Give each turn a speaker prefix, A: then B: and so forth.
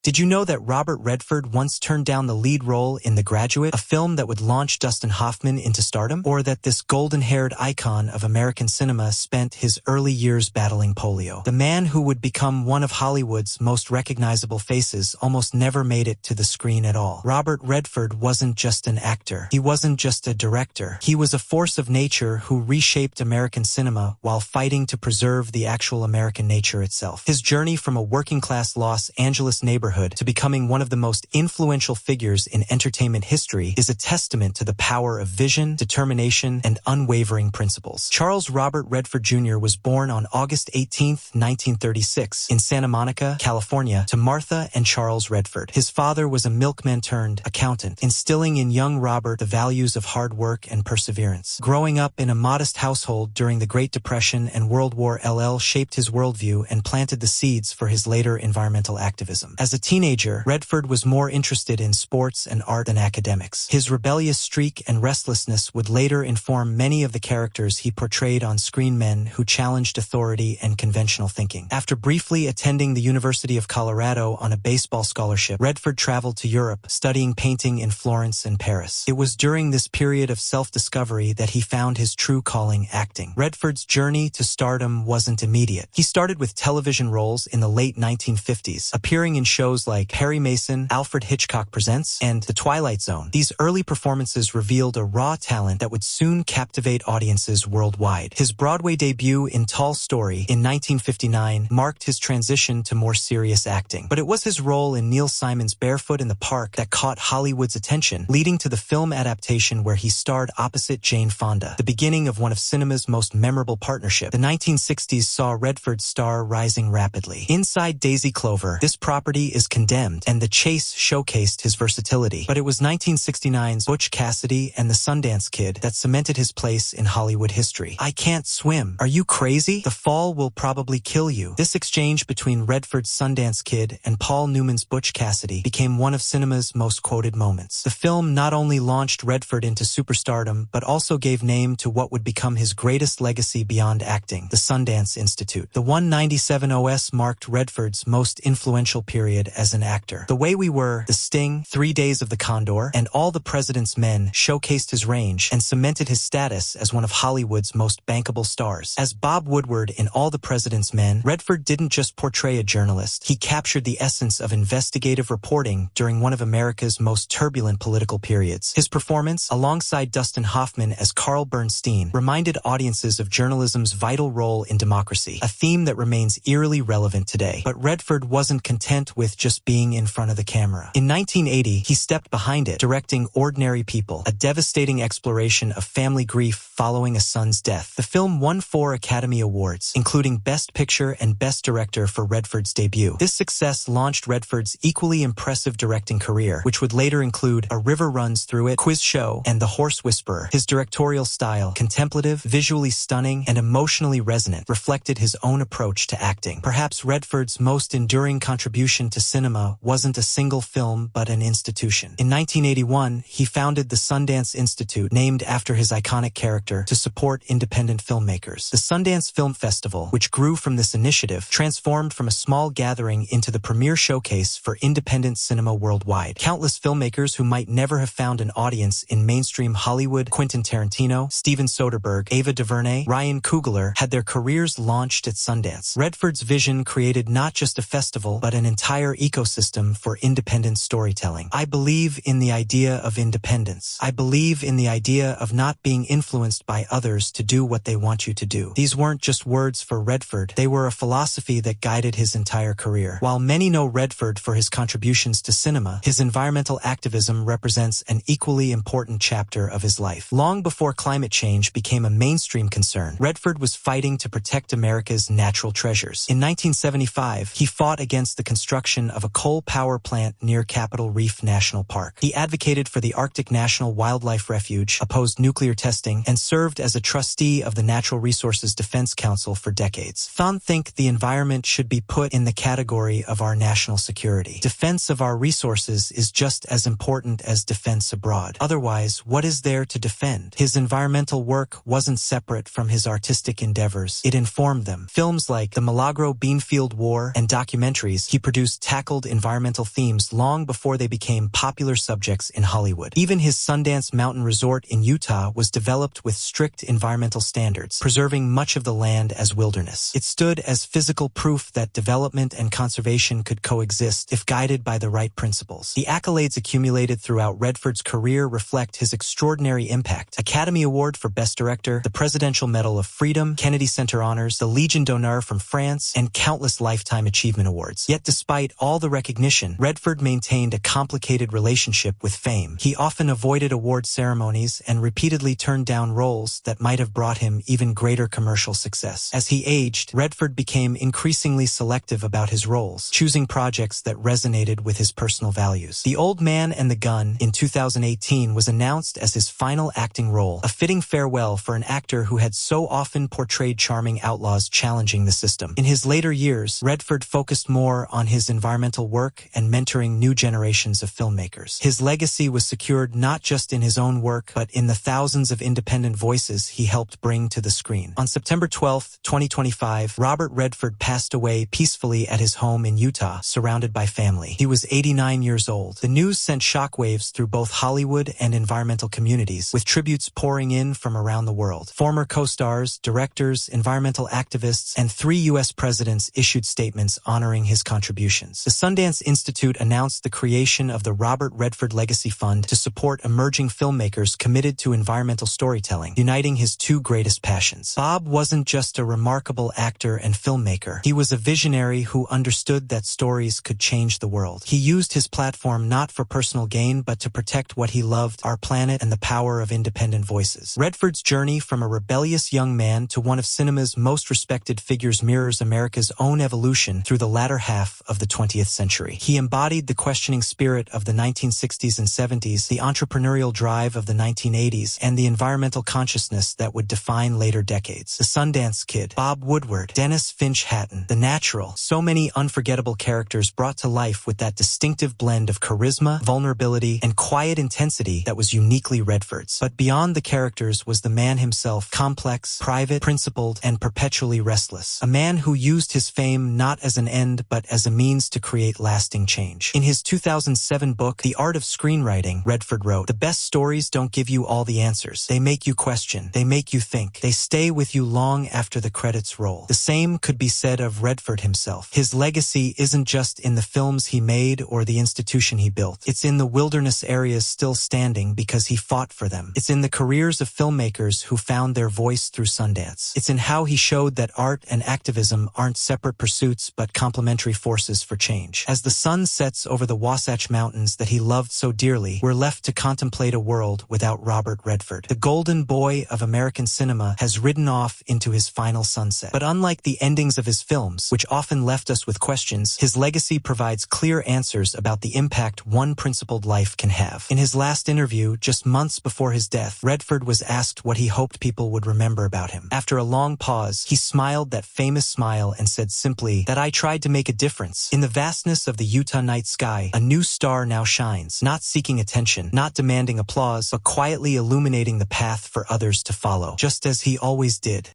A: Did you know that Robert Redford once turned down the lead role in The Graduate, a film that would launch Dustin Hoffman into stardom? Or that this golden-haired icon of American cinema spent his early years battling polio? The man who would become one of Hollywood's most recognizable faces almost never made it to the screen at all. Robert Redford wasn't just an actor. He wasn't just a director. He was a force of nature who reshaped American cinema while fighting to preserve the actual American nature itself. His journey from a working-class Los Angeles neighborhood to becoming one of the most influential figures in entertainment history is a testament to the power of vision, determination, and unwavering principles. Charles Robert Redford Jr. was born on August 18, 1936, in Santa Monica, California, to Martha and Charles Redford. His father was a milkman turned accountant, instilling in young Robert the values of hard work and perseverance. Growing up in a modest household during the Great Depression and World War II shaped his worldview and planted the seeds for his later environmental activism. As a teenager, Redford was more interested in sports and art than academics. His rebellious streak and restlessness would later inform many of the characters he portrayed on screen, men who challenged authority and conventional thinking. After briefly attending the University of Colorado on a baseball scholarship, Redford traveled to Europe, studying painting in Florence and Paris. It was during this period of self-discovery that he found his true calling, acting. Redford's journey to stardom wasn't immediate. He started with television roles in the late 1950s, appearing in shows like Perry Mason, Alfred Hitchcock Presents, and The Twilight Zone. These early performances revealed a raw talent that would soon captivate audiences worldwide. His Broadway debut in Tall Story in 1959 marked his transition to more serious acting. But it was his role in Neil Simon's Barefoot in the Park that caught Hollywood's attention, leading to the film adaptation where he starred opposite Jane Fonda, the beginning of one of cinema's most memorable partnerships. The 1960s saw Redford's star rising rapidly. Inside Daisy Clover, this property is condemned, and The Chase showcased his versatility. But it was 1969's Butch Cassidy and the Sundance Kid that cemented his place in Hollywood history. I Can't Swim. Are you crazy? The fall will probably kill you. This exchange between Redford's Sundance Kid and Paul Newman's Butch Cassidy became one of cinema's most quoted moments. The film not only launched Redford into superstardom, but also gave name to what would become his greatest legacy beyond acting, the Sundance Institute. The 197 OS marked Redford's most influential period as an actor. The Way We Were, The Sting, 3 Days of the Condor, and All the President's Men showcased his range and cemented his status as one of Hollywood's most bankable stars. As Bob Woodward in All the President's Men, Redford didn't just portray a journalist. He captured the essence of investigative reporting during one of America's most turbulent political periods. His performance, alongside Dustin Hoffman as Carl Bernstein, reminded audiences of journalism's vital role in democracy, a theme that remains eerily relevant today. But Redford wasn't content with just being in front of the camera. In 1980, he stepped behind it, directing Ordinary People, a devastating exploration of family grief following a son's death. The film won 4 Academy Awards, including Best Picture and Best Director for Redford's debut. This success launched Redford's equally impressive directing career, which would later include A River Runs Through It, Quiz Show, and The Horse Whisperer. His directorial style, contemplative, visually stunning, and emotionally resonant, reflected his own approach to acting. Perhaps Redford's most enduring contribution to cinema wasn't a single film but an institution. In 1981, he founded the Sundance Institute, named after his iconic character, to support independent filmmakers. The Sundance Film Festival, which grew from this initiative, transformed from a small gathering into the premier showcase for independent cinema worldwide. Countless filmmakers who might never have found an audience in mainstream Hollywood, Quentin Tarantino, Steven Soderbergh, Ava DuVernay, Ryan Coogler, had their careers launched at Sundance. Redford's vision created not just a festival, but an entire ecosystem for independent storytelling. I believe in the idea of independence. I believe in the idea of not being influenced by others to do what they want you to do. These weren't just words for Redford. They were a philosophy that guided his entire career. While many know Redford for his contributions to cinema, his environmental activism represents an equally important chapter of his life. Long before climate change became a mainstream concern, Redford was fighting to protect America's natural treasures. In 1975, he fought against the construction of a coal power plant near Capitol Reef National Park. He advocated for the Arctic National Wildlife Refuge, opposed nuclear testing, and served as a trustee of the Natural Resources Defense Council for decades. Some think the environment should be put in the category of our national security. Defense of our resources is just as important as defense abroad. Otherwise, what is there to defend? His environmental work wasn't separate from his artistic endeavors. It informed them. Films like The Milagro Beanfield War and documentaries he produced tackled environmental themes long before they became popular subjects in Hollywood. Even his Sundance Mountain Resort in Utah was developed with strict environmental standards, preserving much of the land as wilderness. It stood as physical proof that development and conservation could coexist if guided by the right principles. The accolades accumulated throughout Redford's career reflect his extraordinary impact: Academy Award for Best Director, the Presidential Medal of Freedom, Kennedy Center Honors, the Legion d'Honneur from France, and countless Lifetime Achievement Awards. Yet despite all the recognition, Redford maintained a complicated relationship with fame. He often avoided award ceremonies and repeatedly turned down roles that might have brought him even greater commercial success. As he aged, Redford became increasingly selective about his roles, choosing projects that resonated with his personal values. The Old Man and the Gun in 2018 was announced as his final acting role, a fitting farewell for an actor who had so often portrayed charming outlaws challenging the system. In his later years, Redford focused more on his environmental work and mentoring new generations of filmmakers. His legacy was secured not just in his own work, but in the thousands of independent voices he helped bring to the screen. On September 12, 2025, Robert Redford passed away peacefully at his home in Utah, surrounded by family. He was 89 years old. The news sent shockwaves through both Hollywood and environmental communities, with tributes pouring in from around the world. Former co-stars, directors, environmental activists, and 3 U.S. presidents issued statements honoring his contributions. The Sundance Institute announced the creation of the Robert Redford Legacy Fund to support emerging filmmakers committed to environmental storytelling, uniting his 2 greatest passions. Bob wasn't just a remarkable actor and filmmaker. He was a visionary who understood that stories could change the world. He used his platform not for personal gain, but to protect what he loved, our planet, and the power of independent voices. Redford's journey from a rebellious young man to one of cinema's most respected figures mirrors America's own evolution through the latter half of the 20th century. He embodied the questioning spirit of the 1960s and 70s, the entrepreneurial drive of the 1980s, and the environmental consciousness that would define later decades. The Sundance Kid, Bob Woodward, Dennis Finch Hatton, The Natural, so many unforgettable characters brought to life with that distinctive blend of charisma, vulnerability, and quiet intensity that was uniquely Redford's. But beyond the characters was the man himself, complex, private, principled, and perpetually restless. A man who used his fame not as an end, but as a means to create lasting change. In his 2007 book, The Art of Screenwriting, Redford wrote, "The best stories don't give you all the answers. They make you question. They make you think. They stay with you long after the credits roll." The same could be said of Redford himself. His legacy isn't just in the films he made or the institution he built. It's in the wilderness areas still standing because he fought for them. It's in the careers of filmmakers who found their voice through Sundance. It's in how he showed that art and activism aren't separate pursuits but complementary forces for change. As the sun sets over the Wasatch Mountains that he loved so dearly, we're left to contemplate a world without Robert Redford. The golden boy of American cinema has ridden off into his final sunset. But unlike the endings of his films, which often left us with questions, his legacy provides clear answers about the impact one principled life can have. In his last interview, just months before his death, Redford was asked what he hoped people would remember about him. After a long pause, he smiled that famous smile and said simply that I tried to make a difference. In the vastness of the Utah night sky, a new star now shines, not seeking attention, not demanding applause, but quietly illuminating the path for others to follow, just as he always did.